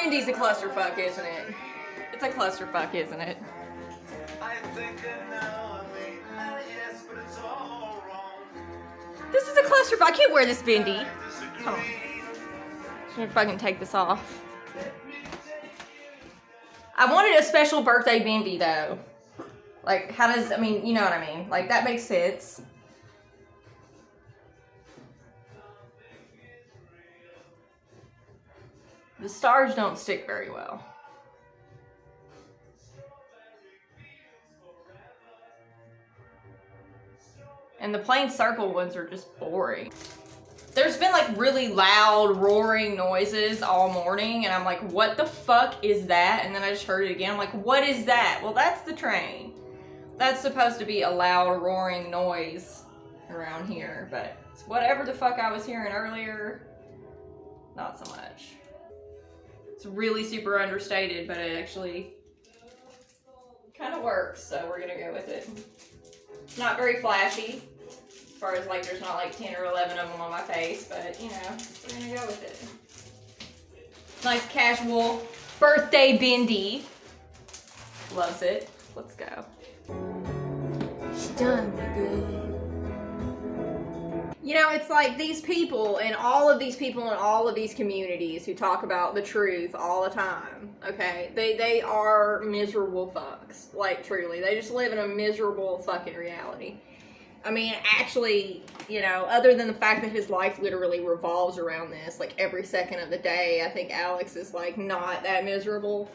Bendy's a clusterfuck, isn't it? It's a clusterfuck, isn't it? This is a clusterfuck. I can't wear this Bendy. Come on. I'm gonna fucking take this off. I wanted a special birthday Bendy though. Like, how does, I mean, you know what I mean? Like, that makes sense. The stars don't stick very well. And the plain circle ones are just boring. There's been like really loud roaring noises all morning and I'm like, what the fuck is that? And then I just heard it again. I'm like, what is that? Well, that's the train. That's supposed to be a loud roaring noise around here, but it's whatever the fuck I was hearing earlier, not so much. It's really super understated, but it actually kind of works, so we're gonna go with it. Not very flashy, as far as like there's not like 10 or 11 of them on my face, but you know, we're gonna go with it. Nice casual birthday Bendy. Loves it. Let's go. She done me good. You know, it's like these people and all of these people in all of these communities who talk about the truth all the time, okay? They are miserable fucks. Like, truly. They just live in a miserable fucking reality. I mean, actually, you know, other than the fact that his life literally revolves around this, like, every second of the day, I think Alex is, like, not that miserable.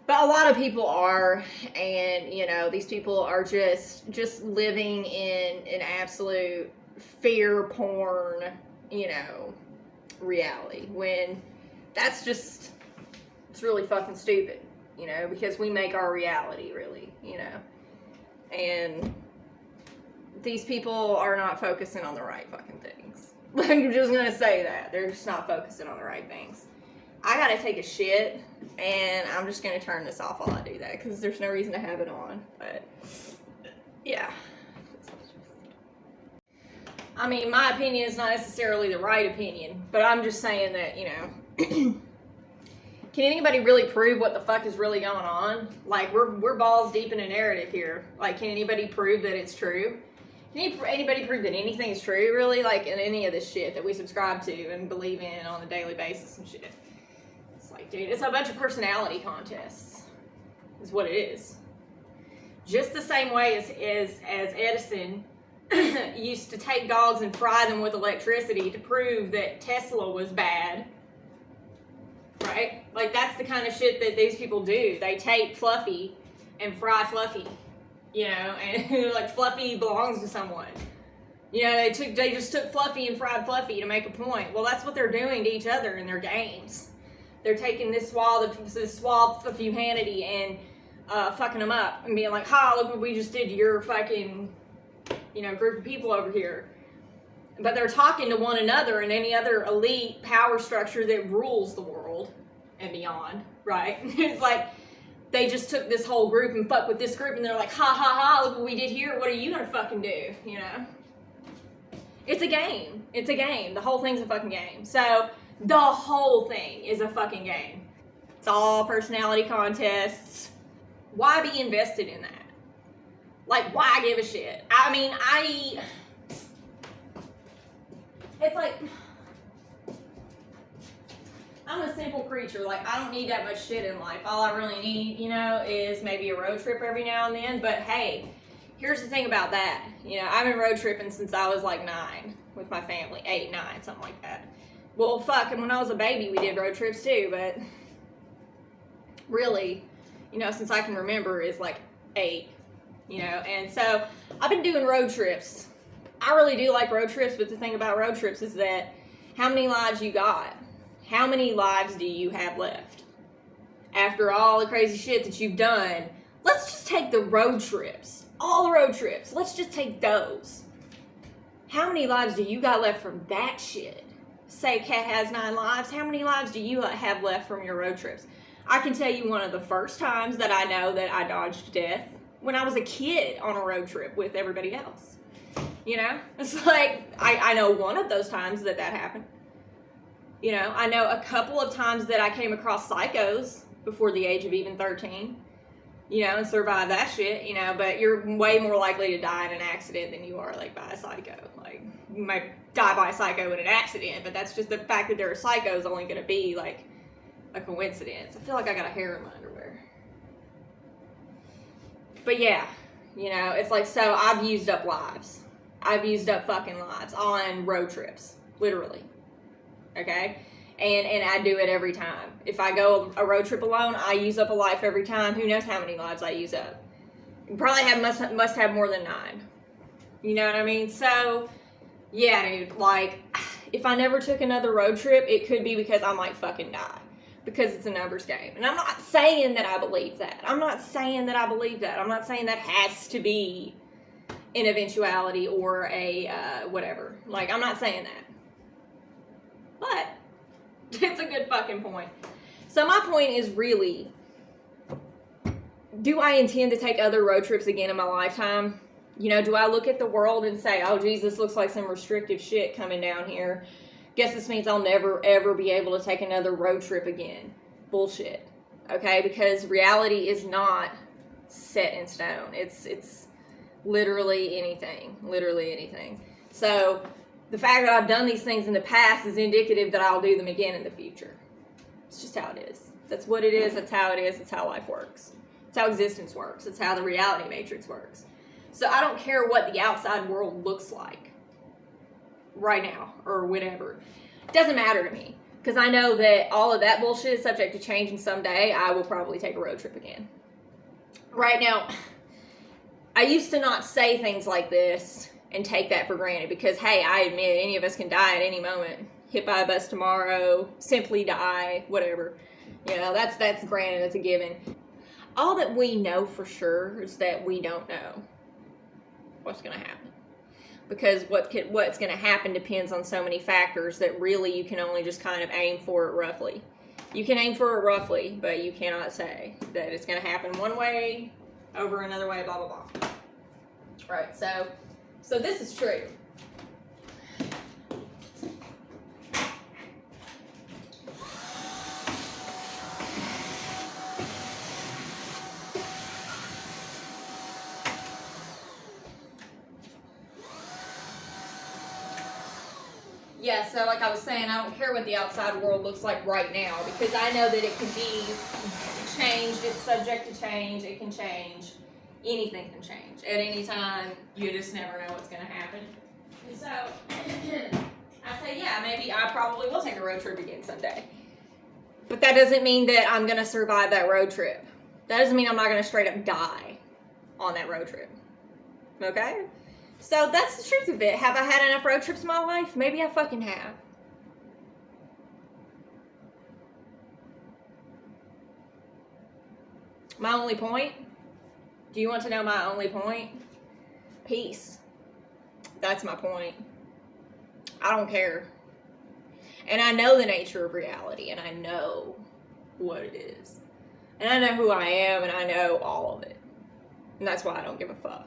But a lot of people are, and, you know, these people are just living in an absolute fear porn, you know, reality, when that's just, it's really fucking stupid, you know, because we make our reality, really, you know, and these people are not focusing on the right fucking things. I'm just gonna say that. They're just not focusing on the right things. I gotta take a shit, and I'm just gonna turn this off while I do that, because there's no reason to have it on, but, yeah. I mean, my opinion is not necessarily the right opinion, but I'm just saying that, you know, can anybody really prove what the fuck is really going on? Like, we're balls deep in a narrative here. Like, can anybody prove that it's true? Can anybody prove that anything is true, really? Like, in any of this shit that we subscribe to and believe in on a daily basis and shit. It's like, dude, it's a bunch of personality contests, is what it is. Just the same way as Edison used to take dogs and fry them with electricity to prove that Tesla was bad, right? Like, that's the kind of shit that these people do. They take Fluffy and fry Fluffy, you know, and like Fluffy belongs to someone. You know, they just took Fluffy and fried Fluffy to make a point. Well, that's what they're doing to each other in their games. They're taking this swab of humanity and fucking them up and being like, ha, look what we just did to your fucking, you know, group of people over here. But they're talking to one another and any other elite power structure that rules the world and beyond, right? It's like they just took this whole group and fucked with this group and they're like, ha ha ha, look what we did here, what are you gonna fucking do, you know? It's a game. It's a game. The whole thing's a fucking game. So the whole thing is a fucking game. It's all personality contests. Why be invested in that? Like, why give a shit? I mean, it's like, I'm a simple creature. Like, I don't need that much shit in life. All I really need, you know, is maybe a road trip every now and then. But hey, here's the thing about that. You know, I've been road tripping since I was like 9 with my family. 8, 9, something like that. Well, fuck, and when I was a baby, we did road trips too. But really, you know, since I can remember, is like 8. You know, and so I've been doing road trips. I really do like road trips, but the thing about road trips is that how many lives you got? How many lives do you have left? After all the crazy shit that you've done, let's just take the road trips. All the road trips. Let's just take those. How many lives do you got left from that shit? Say Kat has 9 lives. How many lives do you have left from your road trips? I can tell you one of the first times that I know that I dodged death. When I was a kid on a road trip with everybody else, you know? It's like, I know one of those times that happened. You know, I know a couple of times that I came across psychos before the age of even 13, you know, and survived that shit, you know, but you're way more likely to die in an accident than you are, like, by a psycho. Like, you might die by a psycho in an accident, but that's just the fact that they're a psycho is only going to be, like, a coincidence. I feel like I got a hair in my underwear. But yeah, you know, it's like, so I've used up lives. I've used up fucking lives on road trips, literally. Okay? And I do it every time. If I go a road trip alone, I use up a life every time. Who knows how many lives I use up? You probably must have more than 9. You know what I mean? So, yeah, dude, like, if I never took another road trip, it could be because I might fucking die. Because it's a numbers game. And I'm not saying that I believe that. I'm not saying that I believe that. I'm not saying that has to be an eventuality or a whatever. Like, I'm not saying that. But it's a good fucking point. So my point is really, do I intend to take other road trips again in my lifetime? You know, do I look at the world and say, oh, geez, this looks like some restrictive shit coming down here. Guess this means I'll never, ever be able to take another road trip again. Bullshit. Okay? Because reality is not set in stone. It's literally anything. Literally anything. So, the fact that I've done these things in the past is indicative that I'll do them again in the future. It's just how it is. That's what it is. That's how it is. That's how life works. It's how existence works. It's how the reality matrix works. So, I don't care what the outside world looks like right now or whatever. It doesn't matter to me because I know that all of that bullshit is subject to change, and someday I will probably take a road trip again. Right now, I used to not say things like this and take that for granted because, hey, I admit any of us can die at any moment. Hit by a bus tomorrow, simply die, whatever. You know, that's granted, that's a given. All that we know for sure is that we don't know what's going to happen. Because what's going to happen depends on so many factors that really you can only just kind of aim for it roughly. You can aim for it roughly, but you cannot say that it's going to happen one way over another way, blah, blah, blah. Right, so this is true. Yeah, so like I was saying, I don't care what the outside world looks like right now because I know that it can be changed. It's subject to change. It can change. Anything can change at any time. You just never know what's going to happen. And so I say, yeah, maybe I probably will take a road trip again someday. But that doesn't mean that I'm going to survive that road trip. That doesn't mean I'm not going to straight up die on that road trip. Okay? So that's the truth of it. Have I had enough road trips in my life? Maybe I fucking have. My only point? Do you want to know my only point? Peace. That's my point. I don't care. And I know the nature of reality, and I know what it is. And I know who I am, and I know all of it. And that's why I don't give a fuck.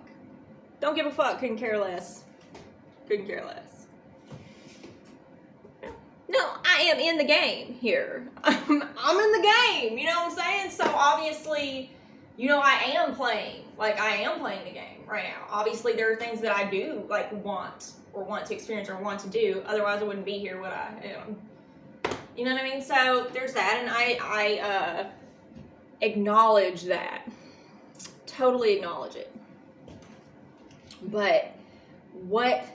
Don't give a fuck. Couldn't care less. Couldn't care less. No, I am in the game here. I'm in the game. You know what I'm saying? So obviously, you know, I am playing. Like, I am playing the game right now. Obviously, there are things that I do, like, want to experience or want to do. Otherwise, I wouldn't be here, would I? You know what I mean? So, there's that. And I acknowledge that. Totally acknowledge it. But what,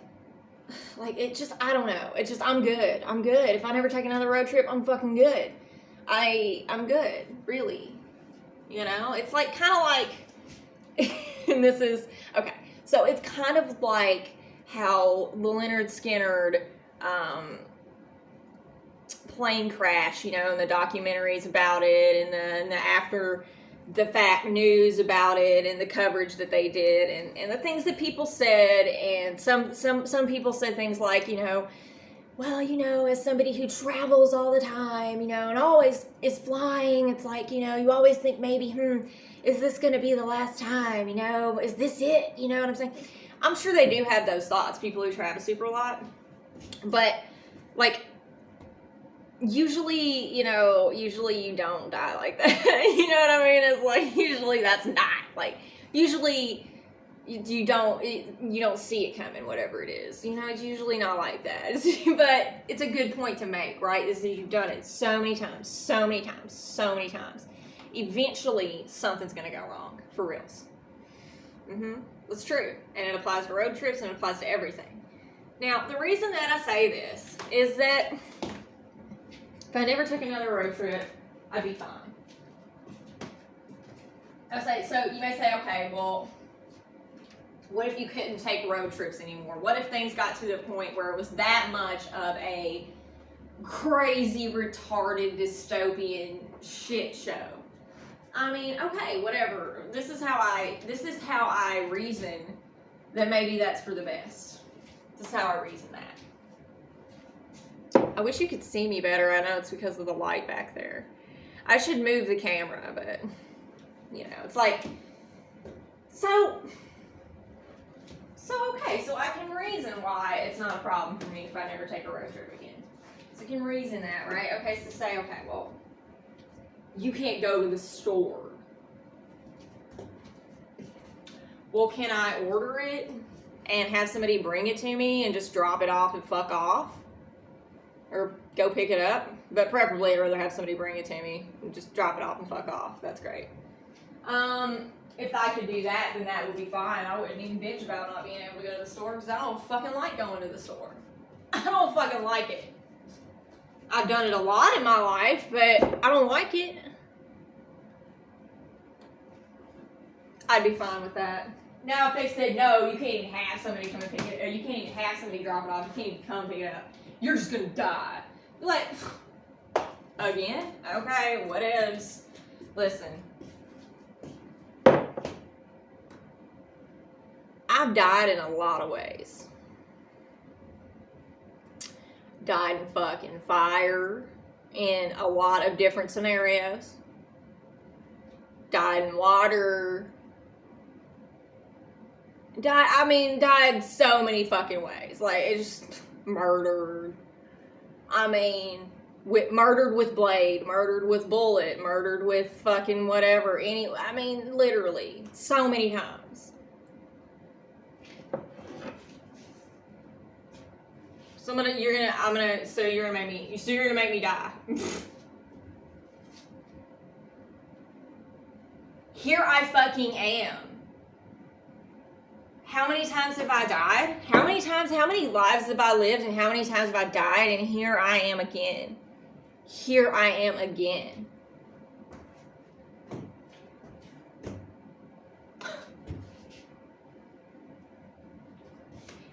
like, it just, I don't know. It's just, I'm good. I'm good. If I never take another road trip, I'm fucking good. I'm good, really. You know, it's like, kind of like, and this is, okay, so it's kind of like how the Leonard Skinner plane crash, you know, and the documentaries about it, and the after the fact news about it, and the coverage that they did, and the things that people said, and some people said things like, you know, well, you know, as somebody who travels all the time, you know, and always is flying, it's like, you know, you always think maybe, is this going to be the last time, you know, is this it, you know what I'm saying? I'm sure they do have those thoughts, people who travel super a lot, but, like, usually you don't die like that. You know what I mean? It's like, usually that's not, like, usually you don't see it coming, whatever it is. It's usually not like that. But it's a good point to make, right? Is that you've done it so many times. Eventually, something's gonna go wrong, for reals. It's true, and it applies to road trips, and it applies to everything. Now, the reason that I say this is that if I never took another road trip, I'd be fine. So you may say, okay, well, what if you couldn't take road trips anymore? What if things got to the point where it was that much of a crazy, retarded, dystopian shit show? I mean, okay, whatever. This is how I reason that maybe that's for the best. This is how I reason that. I wish you could see me better. I know it's because of the light back there. I should move the camera, but it's like, so okay, so I can reason why it's not a problem for me if I never take a road trip again. So I can reason that, right? Okay, so say, okay, well, you can't go to the store. Well, can I order it and have somebody bring it to me and just drop it off and fuck off? Or go pick it up? But preferably I'd rather have somebody bring it to me and just drop it off and fuck off. That's great. If I could do that, then that would be fine. I wouldn't even bitch about not being able to go to the store because I don't fucking like going to the store. I don't fucking like it. I've done it a lot in my life, but I don't like it. I'd be fine with that. Now, if they said, no, you can't even have somebody come and pick it up, or you can't even have somebody drop it off, you can't even come pick it up, you're just gonna die. Like, again? Okay, whatevs. Listen. I've died in a lot of ways. Died in fucking fire in a lot of different scenarios. Died in water. Died so many fucking ways. Like, it's just murdered. Murdered with blade, murdered with bullet, murdered with fucking whatever. Literally, so many times. So you're gonna make me die. Here I fucking am. How many times have I died? How many lives have I lived, and how many times have I died, and here I am again. Here I am again.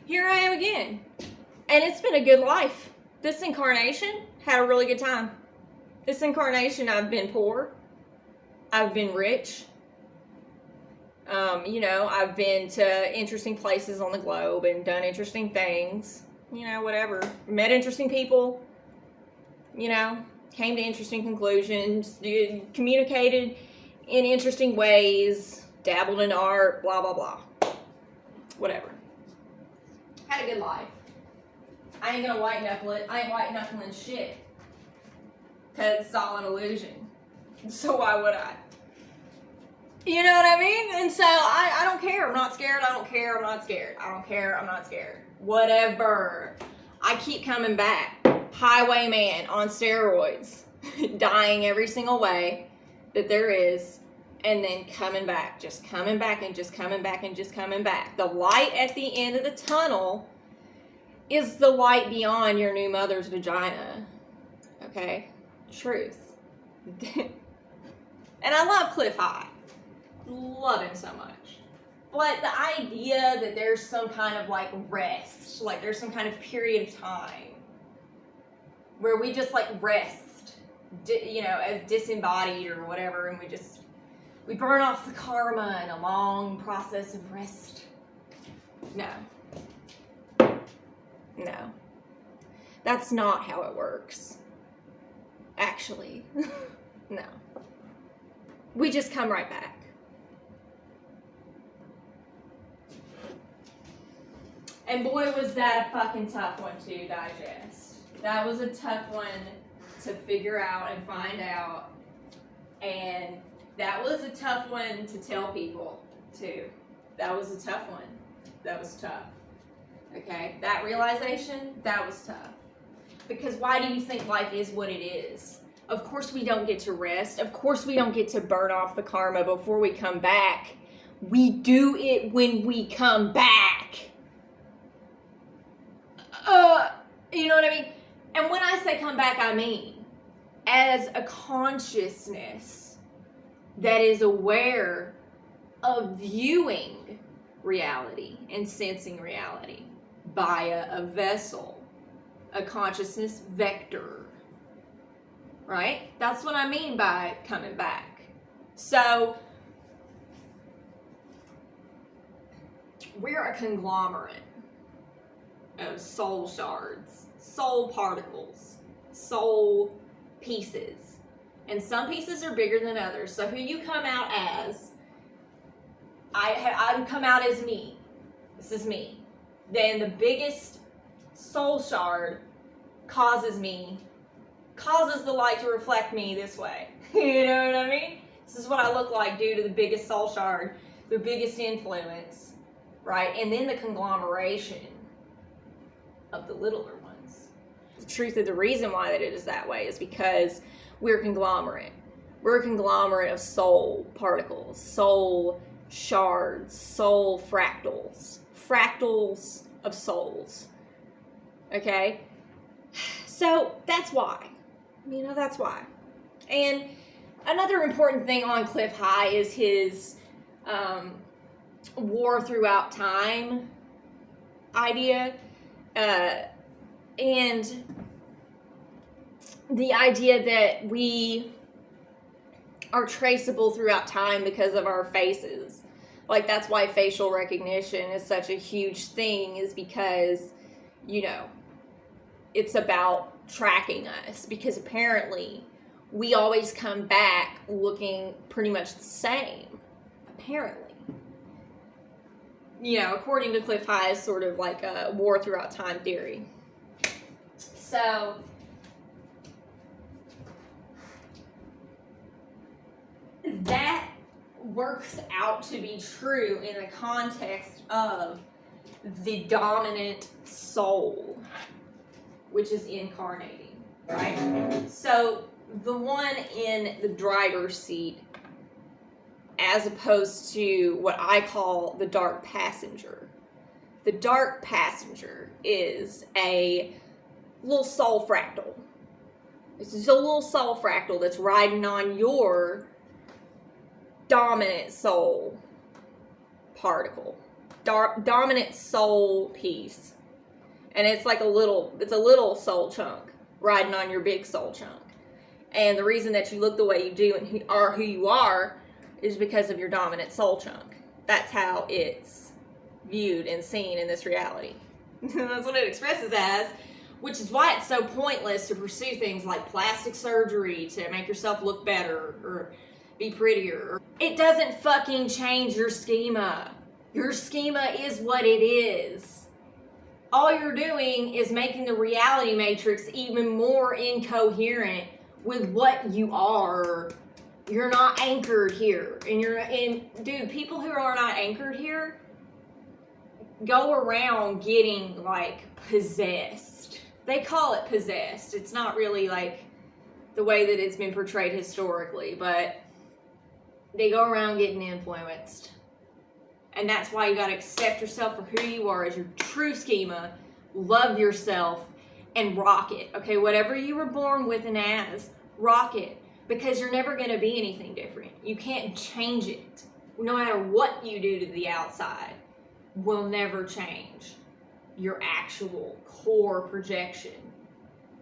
Here I am again. And it's been a good life. This incarnation, had a really good time. This incarnation, I've been poor. I've been rich. I've been to interesting places on the globe and done interesting things. Whatever. Met interesting people. Came to interesting conclusions. Communicated in interesting ways. Dabbled in art. Blah, blah, blah. Whatever. Had a good life. I ain't gonna white knuckle it. I ain't white knuckling shit. Because it's all an illusion. So why would I? You know what I mean? And so I don't care. I'm not scared. I don't care. I'm not scared. I don't care. I'm not scared. Whatever. I keep coming back. Highwayman on steroids. Dying every single way that there is. And then coming back. Just coming back and just coming back and just coming back. The light at the end of the tunnel is the light beyond your new mother's vagina. Okay? Truth. And I love Cliff High. Love him so much. But the idea that there's some kind of like rest, like there's some kind of period of time where we just like rest, as disembodied or whatever, and we burn off the karma in a long process of rest. No. No. That's not how it works. Actually. No. We just come right back. And boy, was that a fucking tough one to digest. That was a tough one to figure out and find out. And that was a tough one to tell people, too. That was a tough one. That was tough. Okay? That realization, that was tough. Because why do you think life is what it is? Of course we don't get to rest. Of course we don't get to burn off the karma before we come back. We do it when we come back. You know what I mean? And when I say come back, I mean as a consciousness that is aware of viewing reality and sensing reality via a vessel, a consciousness vector, right? That's what I mean by coming back. So we're a conglomerate of soul shards, soul particles, soul pieces. And some pieces are bigger than others. So who you come out as, I come out as me. This is me. Then the biggest soul shard causes the light to reflect me this way. You know what I mean? This is what I look like due to the biggest soul shard, the biggest influence, right? And then the conglomeration of the littler ones. The truth of the reason why that it is that way is because we're a conglomerate. We're a conglomerate of soul particles, soul shards, soul fractals of souls. Okay? So that's why. That's why. And another important thing on Cliff High is his war throughout time idea. And the idea that we are traceable throughout time because of our faces. Like, that's why facial recognition is such a huge thing, is because, it's about tracking us. Because apparently, we always come back looking pretty much the same. Apparently. According to Cliff High, is sort of like a war throughout time theory. So, that works out to be true in the context of the dominant soul, which is incarnating, right? So, the one in the driver's seat, as opposed to what I call the dark passenger. The dark passenger is a little soul fractal. It's just a little soul fractal that's riding on your dominant soul particle. Dominant soul piece. And it's like a little soul chunk riding on your big soul chunk. And the reason that you look the way you do and are who you are is because of your dominant soul chunk. That's how it's viewed and seen in this reality. That's what it expresses as, which is why it's so pointless to pursue things like plastic surgery to make yourself look better or be prettier. It doesn't fucking change your schema. Your schema is what it is. All you're doing is making the reality matrix even more incoherent with what you are. You're not anchored here. Dude, people who are not anchored here go around getting, possessed. They call it possessed. It's not really, the way that it's been portrayed historically, but they go around getting influenced. And that's why you gotta accept yourself for who you are as your true schema, love yourself, and rock it. Okay, whatever you were born with and as, rock it. Because you're never going to be anything different. You can't change it. No matter what you do to the outside, will never change your actual core projection.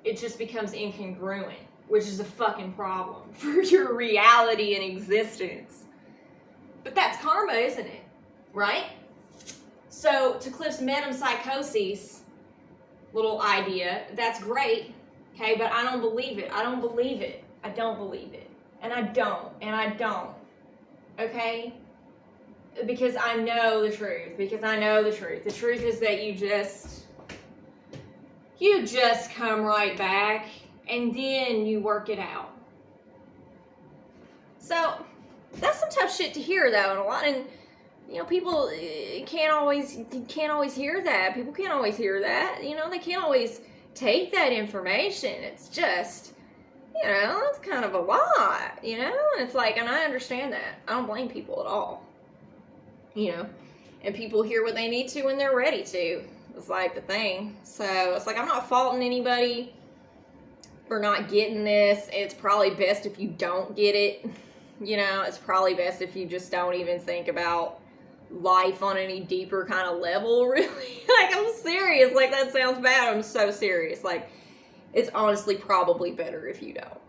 It just becomes incongruent, which is a fucking problem for your reality and existence. But that's karma, isn't it? Right? So, to Cliff's metempsychosis little idea, that's great, okay? But I don't believe it. I don't believe it. I don't believe it. And I don't. Okay? Because I know the truth. The truth is that you just come right back and then you work it out. So that's some tough shit to hear, though, and you know, people can't always hear that. People can't always hear that. You know, they can't always take that information. It's just, you know, it's kind of a lot, you know? And it's like, and I understand that. I don't blame people at all. You know? And people hear what they need to when they're ready to. It's like the thing. So, it's like, I'm not faulting anybody for not getting this. It's probably best if you don't get it. You know, it's probably best if you just don't even think about life on any deeper kind of level, really. Like, I'm serious. Like, that sounds bad. I'm so serious. Like, it's honestly probably better if you don't.